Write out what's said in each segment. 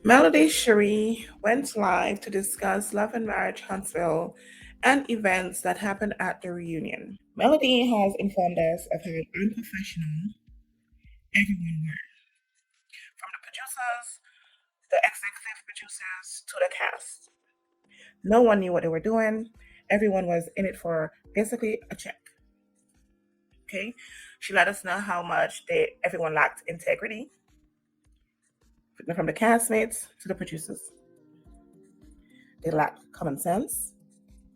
Melody Shari went live to discuss Love and Marriage Huntsville and events that happened at the reunion. Melody has informed us of how unprofessional everyone were, from the producers, the executive producers, to the cast. No one knew what they were doing. Everyone was in it for basically a check. Okay, she let us know how much everyone lacked integrity, from the castmates to the producers. They lacked common sense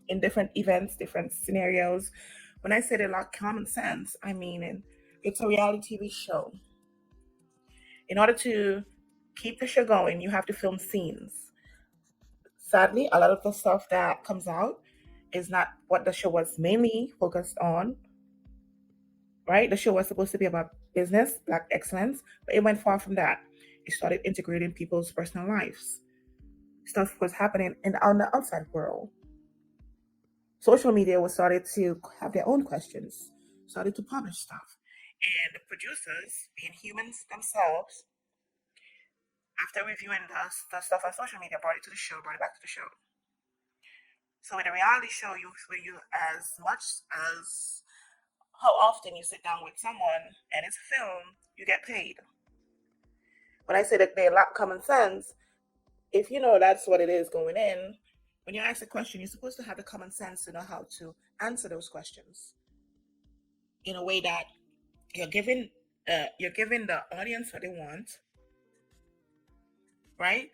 in different events, different scenarios. When I say they lack common sense, I mean it's a reality TV show. In order to keep the show going, you have to film scenes. Sadly, a lot of the stuff that comes out is not what the show was mainly focused on, right? The show was supposed to be about business, black excellence, but it went far from that. It started integrating people's personal lives. Stuff was happening on the outside world. Social media was started to have their own questions, started to publish stuff. And the producers, being humans themselves, after reviewing the stuff on social media, brought it to the show, brought it back to the show. So in a reality show, you as much as how often you sit down with someone and it's filmed, you get paid. When I say that they lack common sense, if you know that's what it is going in, when you ask a question, you're supposed to have the common sense to know how to answer those questions in a way that you're giving the audience what they want, right?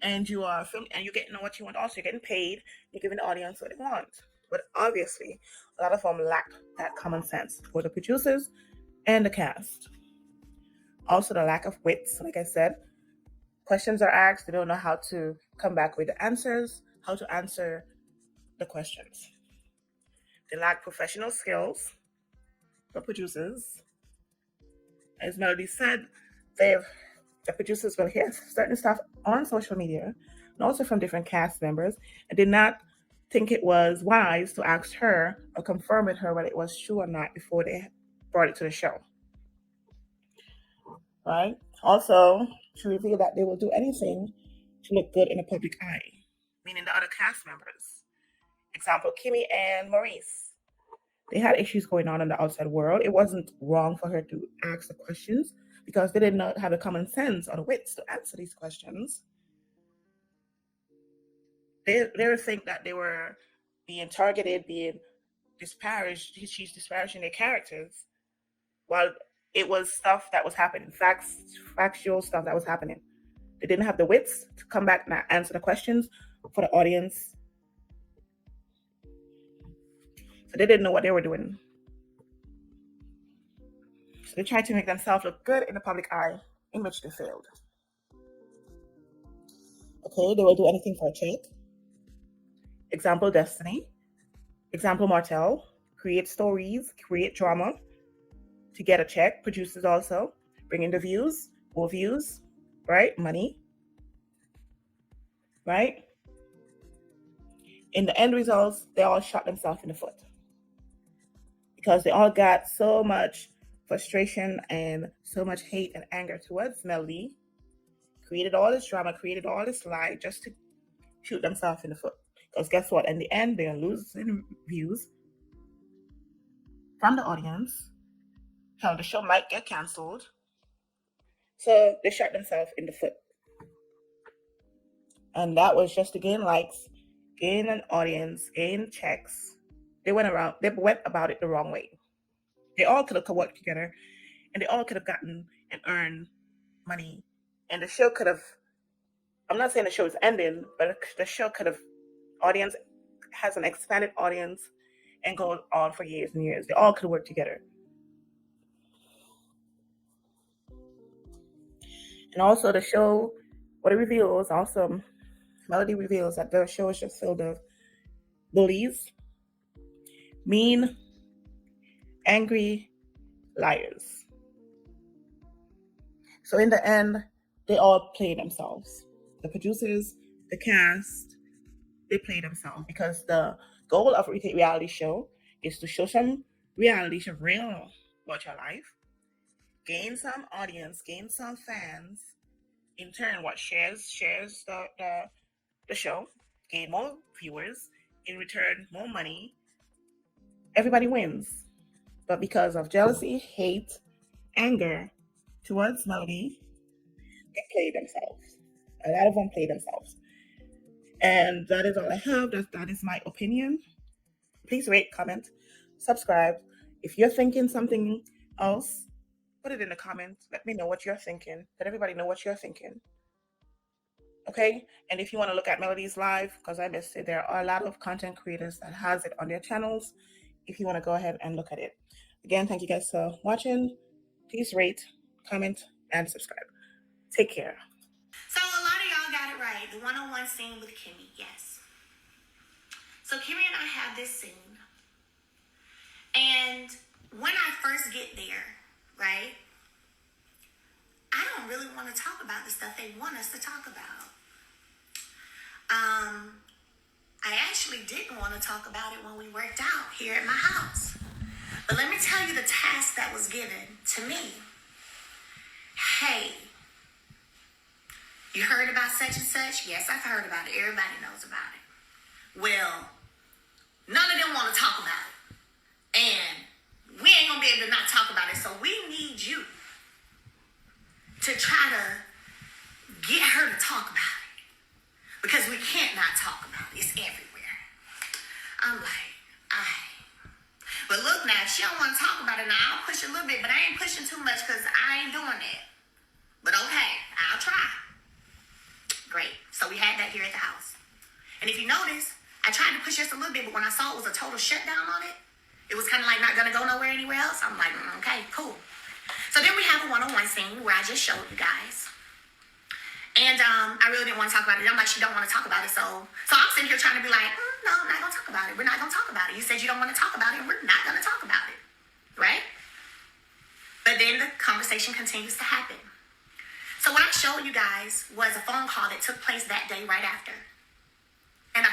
And you are filming, and you're getting what you want. Also, you're getting paid. You're giving the audience what they want. But obviously, a lot of them lack that common sense for the producers and the cast. Also, the lack of wits. Like I said, questions are asked. They don't know how to come back with the answers. How to answer the questions. They lack professional skills for producers. As Melody said, the producers will hear certain stuff on social media and also from different cast members and did not think it was wise to ask her or confirm with her whether it was true or not before they brought it to the show. Right? Also, she revealed that they will do anything to look good in the public eye, meaning the other cast members. Example, Kimmie and Maurice. They had issues going on in the outside world. It wasn't wrong for her to ask the questions because they did not have the common sense or the wits to answer these questions. They would think that they were being targeted, being disparaged. She's disparaging their characters, while it was stuff that was happening, factual stuff that was happening. They didn't have the wits to come back and answer the questions for the audience, so they didn't know what they were doing. So they tried to make themselves look good in the public eye, in which they failed. Okay, they will do anything for a check. Example, Destiny. Example, Martell. Create stories, create drama to get a check. Producers also bring in the views, more views, right? Money, right? In the end results, they all shot themselves in the foot because they all got so much frustration and so much hate and anger towards Melody. Created all this drama, created all this lie just to shoot themselves in the foot. Because guess what? In the end, they're losing views from the audience. Hell, the show might get canceled. So they shot themselves in the foot. And that was just to gain likes, gain an audience, gain checks. They went about it the wrong way. They all could have worked together and they all could have gotten and earned money. And the show could have, I'm not saying the show is ending, but the show could have, audience has an expanded audience and goes on for years and years. They all could work together. And also the show, what it reveals, also Melody reveals that the show is just filled of bullies, mean, angry liars. So in the end, they all play themselves. The producers, the cast, they play themselves because the goal of a reality show is to show some reality, some real about your life, gain some audience, gain some fans, in turn, what shares the show, gain more viewers, in return, more money. Everybody wins. But because of jealousy, hate, anger towards Melody, they play themselves. A lot of them play themselves. And that is all I have. That is my opinion. Please rate, comment, subscribe. If you're thinking something else, put it in the comments. Let me know what you're thinking. Let everybody know what you're thinking. Okay? And if you want to look at Melody's live, because I missed it, there are a lot of content creators that has it on their channels. If you want to go ahead and look at it. Again, thank you guys for watching. Please rate, comment, and subscribe. Take care. So a lot of y'all got it right. The one-on-one scene with Kimmie, yes. So Kimmie and I have this scene. And when I first get there, right, I don't really want to talk about the stuff they want us to talk about. I actually didn't want to talk about it when we worked out here at my house. But let me tell you the task that was given to me. Hey, you heard about such and such? Yes, I've heard about it. Everybody knows about it. Well, none of them want to talk about it. And we ain't going to be able to not talk about it. So we need you to try to get her to talk about it. Because we can't not talk about it. It's everywhere. I'm like, but look now, if she don't want to talk about it, now I'll push a little bit, but I ain't pushing too much because I ain't doing that. But okay, I'll try. Great. So we had that here at the house. And if you notice, I tried to push just a little bit, but when I saw it was a total shutdown on it, it was kind of like not going to go nowhere anywhere else. I'm like, okay, cool. So then we have a one-on-one scene where I just showed you guys. And I really didn't want to talk about it. I'm like, she don't want to talk about it. So I'm sitting here trying to be like, no, I'm not going to talk about it. We're not going to talk about it. You said you don't want to talk about it, and we're not going to talk about it. Right? But then the conversation continues to happen. So what I showed you guys was a phone call that took place that day right after. And I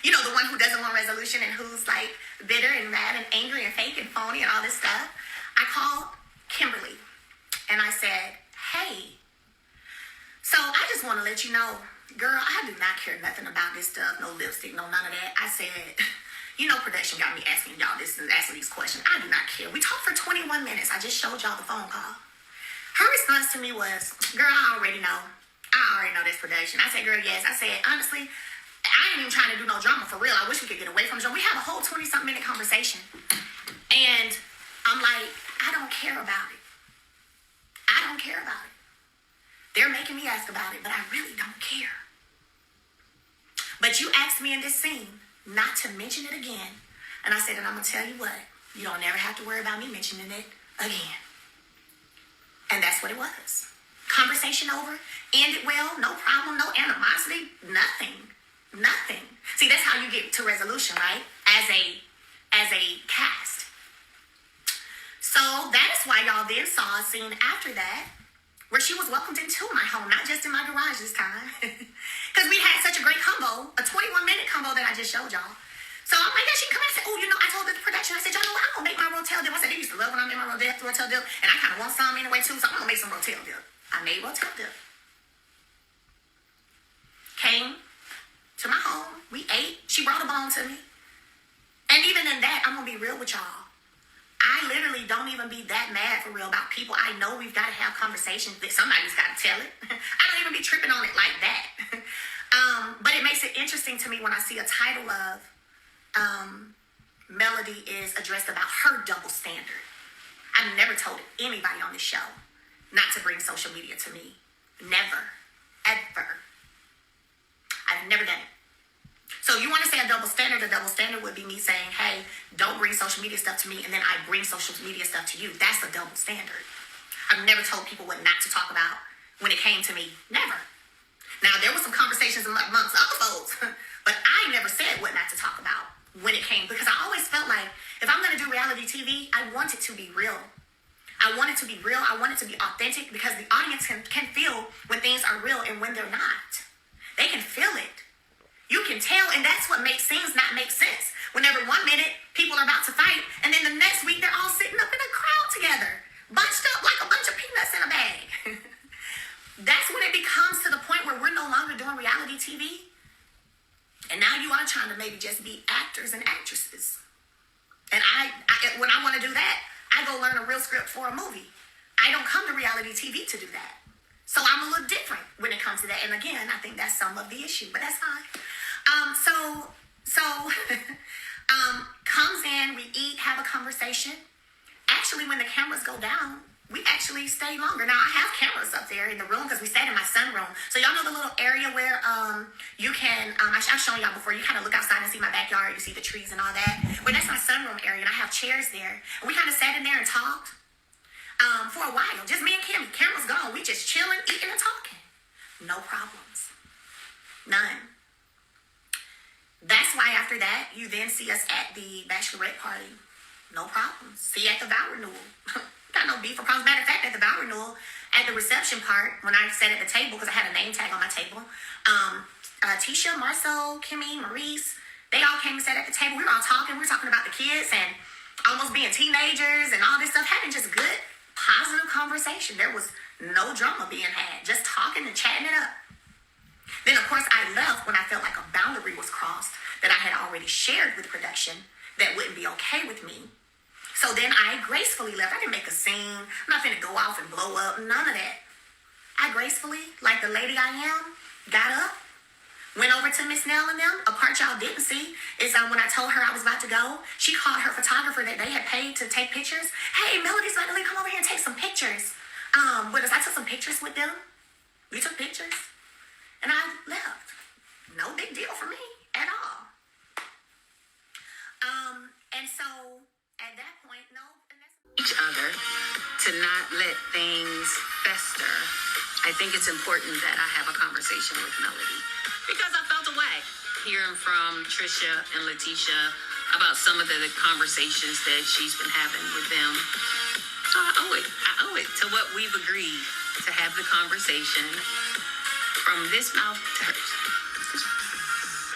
you know, the one who doesn't want resolution and who's like bitter and mad and angry and fake and phony and all this stuff. I called Kimberly and I said, hey, so I just want to let you know, girl, I do not care nothing about this stuff, no lipstick, no none of that. I said, you know, production got me asking y'all this and asking these questions. I do not care. We talked for 21 minutes. I just showed y'all the phone call. Her response to me was, girl, I already know this production. I said, girl, yes. I said, honestly, I ain't even trying to do no drama for real. I wish we could get away from the drama. We have a whole 20-something minute conversation. And I'm like, I don't care about it. I don't care about it. They're making me ask about it, but I really don't care. But you asked me in this scene not to mention it again. And I said, and I'm going to tell you what, you don't never have to worry about me mentioning it again. And that's what it was. Conversation over, ended well, no problem, no animosity, nothing. See, that's how you get to resolution, right? As a cast. So that is why y'all then saw a scene after that where she was welcomed into my home, not just in my garage this time. Because we had such a great combo, a 21-minute combo that I just showed y'all. So I'm like, yeah, she can come in and say, oh, you know, I told the production, I said, y'all know what, I'm going to make my Rotel dip. I said, they used to love when I made my Rotel dip, and I kind of want some anyway, too, so I'm going to make some Rotel dip. I made Rotel dip. Came to my home, we ate, she brought a bone to me. And even in that, I'm going to be real with y'all. I literally don't even be that mad for real about people. I know we've got to have conversations that somebody's got to tell it. I don't even be tripping on it like that. But it makes it interesting to me when I see a title of Melody is addressed about her double standard. I've never told anybody on this show not to bring social media to me. Never. Ever. I've never done it. So you want to say a double standard would be me saying, hey, don't bring social media stuff to me, and then I bring social media stuff to you. That's a double standard. I've never told people what not to talk about when it came to me. Never. Now, there were some conversations amongst other folks, but I never said what not to talk about when it came, because I always felt like if I'm going to do reality TV, I want it to be real. I want it to be real. I want it to be authentic, because the audience can feel when things are real and when they're not. They can feel it. You can tell, and that's what makes scenes not make sense. Whenever 1 minute people are about to fight, and then the next week they're all sitting up in a crowd together, bunched up like a bunch of peanuts in a bag. just be actors and actresses. And when I want to do that, I go learn a real script for a movie. I don't come to reality TV to do that. So I'm a little different when it comes to that. And again, I think that's some of the issue, but that's fine. So comes in, we eat, have a conversation. Actually, when the cameras go down, we actually stay longer. Now, I have cameras up there in the room because we stayed in my sunroom. So y'all know the little area where you can, I've shown y'all before, you kind of look outside and see my backyard, you see the trees and all that. Well, that's my sunroom area, and I have chairs there. And we kind of sat in there and talked for a while. Just me and Kimmie. Camera's gone. We just chilling, eating, and talking. No problems. None. That's why after that, you then see us at the bachelorette party. No problems. See you at the vow renewal. Got no beef or problems. Matter of fact, at the vow renewal, at the reception part, when I sat at the table, because I had a name tag on my table, Tisha, Marcel, Kimmie, Maurice, they all came and sat at the table. We were all talking. We were talking about the kids and almost being teenagers and all this stuff, having just good, positive conversation. There was no drama being had, just talking and chatting it up. Then, of course, I left when I felt like a boundary was crossed that I had already shared with production that wouldn't be okay with me. So then I gracefully left. I didn't make a scene. I'm not finna go off and blow up. None of that. I gracefully, like the lady I am, got up, went over to Miss Nell and them. A part y'all didn't see is when I told her I was about to go, she called her photographer that they had paid to take pictures. Hey, Melody's about to leave. Come over here and take some pictures. But as I took some pictures with them, we took pictures, and I left. No big deal for me at all. And so at that point, no. Each other to not let things fester. I think it's important that I have a conversation with Melody because I felt a way hearing from Trisha and Latisha about some of the conversations that she's been having with them. So I owe it to what we've agreed to have the conversation from this mouth to hers.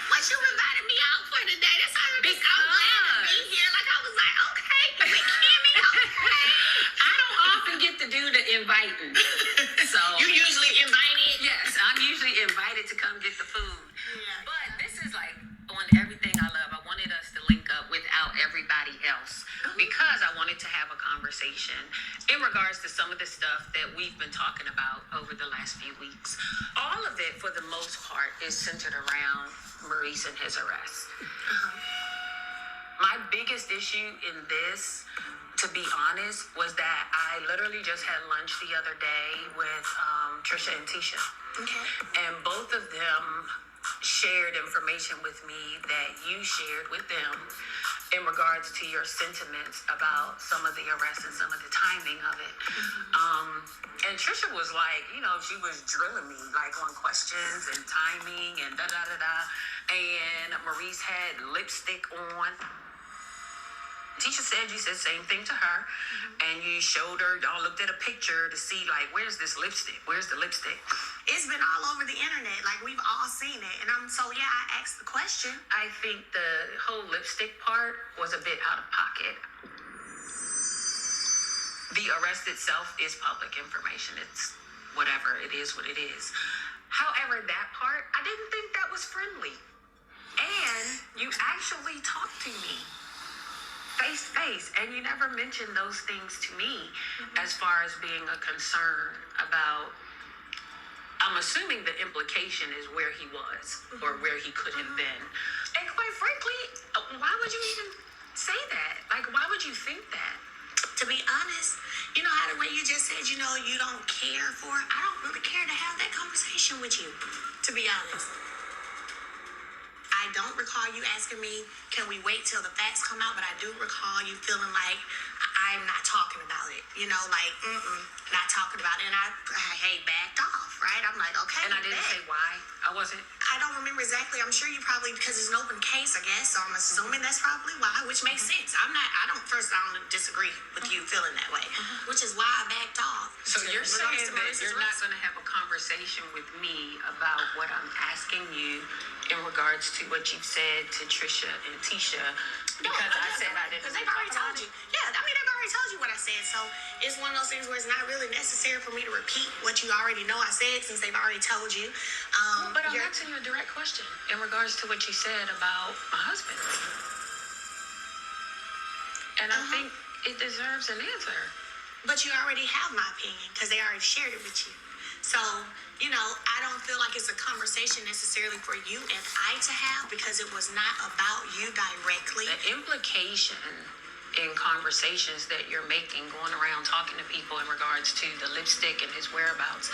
What you invited me out for today? That's how I'm glad to be here. Like I was like, okay, with Kimmie, okay. I don't often get to do the inviting. So You usually invited? yes, I'm usually invited to come get the food. Yeah. But this is like on everything I love. I wanted us to link up without everybody else because I wanted to have a conversation in regards to some of the stuff that we've been talking about over the last few weeks. All of it, for the most part, is centered around Maurice and his arrest. My biggest issue in this, to be honest, was that I literally just had lunch the other day with Trisha and Tisha. Okay. And both of them shared information with me that you shared with them in regards to your sentiments about some of the arrests and some of the timing of it. And Trisha was like, she was drilling me like on questions and timing and da-da-da-da. And Maurice had lipstick on. Tisha said you said the same thing to her, and you showed her, y'all looked at a picture to see, like, where's this lipstick? Where's the lipstick? It's been all over the internet. Like, we've all seen it. And I asked the question. I think the whole lipstick part was a bit out of pocket. The arrest itself is public information. It's whatever. It is what it is. However, that part, I didn't think that was friendly. And you actually talked to me face to face, and you never mentioned those things to me as far as being a concern about, I'm assuming the implication is where he was or where he could have been. And quite frankly, why would you even say that? Like, why would you think that? To be honest, you know how the way you just said, you don't care for it? I don't really care to have that conversation with you, to be honest. I don't recall you asking me, can we wait till the facts come out? But I do recall you feeling like I'm not talking about it. Not talking about it. And I backed off, right? I'm like, okay. And I didn't say why. I don't remember exactly. I'm sure you probably, because it's an open case, I guess. So I'm assuming that's probably why, which makes sense. I don't disagree with you feeling that way, which is why I backed off. So you're saying that you're not going to have a conversation with me about what I'm asking you in regards to what you've said to Trisha and Tisha, because I said I didn't. Because they've already told you. Yeah, they've already told you what I said. said. So it's one of those things where it's not really necessary for me to repeat what you already know I said since they've already told you. But I'm asking you a direct question in regards to what you said about my husband. And I think it deserves an answer. But you already have my opinion because they already shared it with you. So, I don't feel like it's a conversation necessarily for you and I to have because it was not about you directly. The implication in conversations that you're making, going around talking to people in regards to the lipstick and his whereabouts,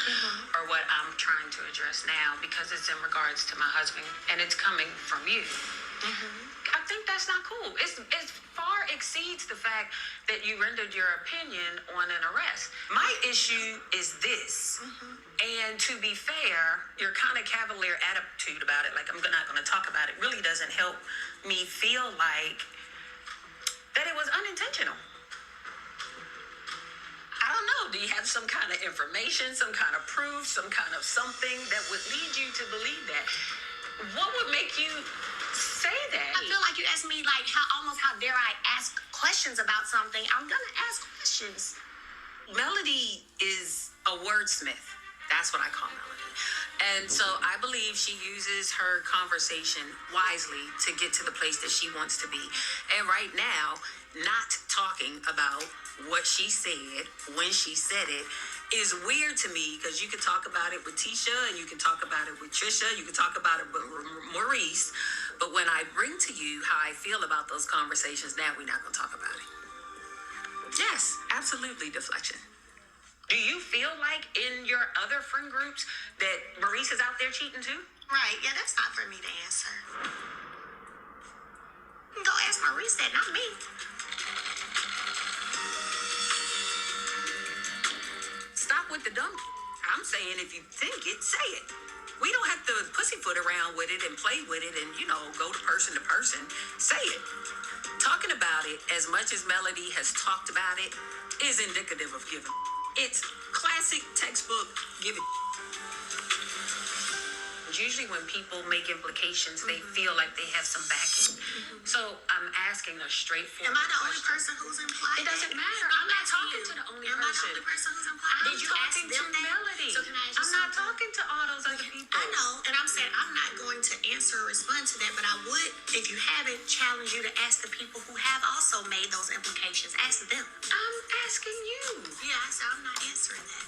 are what I'm trying to address now because it's in regards to my husband and it's coming from you. I think that's not cool. It far exceeds the fact that you rendered your opinion on an arrest. My issue is this. And to be fair, your kind of cavalier attitude about it, like I'm not going to talk about it, really doesn't help me feel like that it was unintentional. I don't know. Do you have some kind of information, some kind of proof, some kind of something that would lead you to believe that? What would make you say that? I feel like you asked me like how dare I ask questions about something. I'm gonna ask questions. Melody is a wordsmith. That's what I call Melody. And so I believe she uses her conversation wisely to get to the place that she wants to be. And right now, not talking about what she said when she said it is weird to me because you can talk about it with Tisha and you can talk about it with Trisha, you can talk about it with Maurice, but when I bring to you how I feel about those conversations, now we're not going to talk about it. Yes, absolutely deflection. Do you feel like in your other friend groups that Maurice is out there cheating too? Right, yeah, that's not for me to answer. You can go ask Maurice that, not me. Stop with the dumb. I'm saying if you think it, say it. We don't have to pussyfoot around with it and play with it and, go to person. Say it. Talking about it as much as Melody has talked about it is indicative of giving. It's classic textbook giving. Usually when people make implications, they feel like they have some backing. So I'm asking a straightforward question. Am I the only question. person who's implied? It doesn't matter. I'm not talking to the only person. Am I the only person who's implied? Did you ask them that? Melody. So can I ask you I'm not talking to all those other people. I know, and I'm saying I'm not going to answer or respond to that, but I would, if you haven't, challenge you to ask the people who have also made those implications. Ask them. I'm asking you. Yeah, I said I'm not answering that.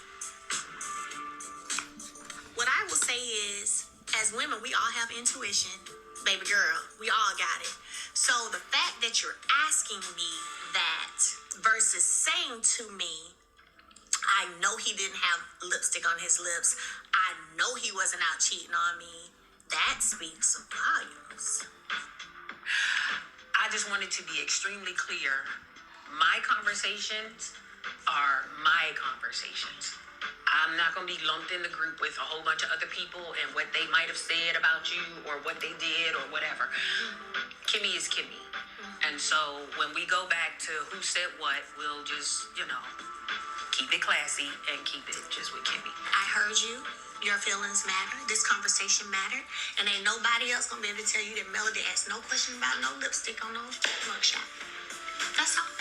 What I will say is, as women, we all have intuition. Baby girl, we all got it. So the fact that you're asking me that versus saying to me, I know he didn't have lipstick on his lips. I know he wasn't out cheating on me. That speaks volumes. I just wanted to be extremely clear. My conversations are my conversations. I'm not going to be lumped in the group with a whole bunch of other people and what they might have said about you or what they did or whatever. Kimmie is Kimmie. And so when we go back to who said what, we'll just, keep it classy and keep it just with Kimmie. I heard you. Your feelings matter. This conversation mattered. And ain't nobody else going to be able to tell you that Melody asked no question about no lipstick on no mugshot. That's all.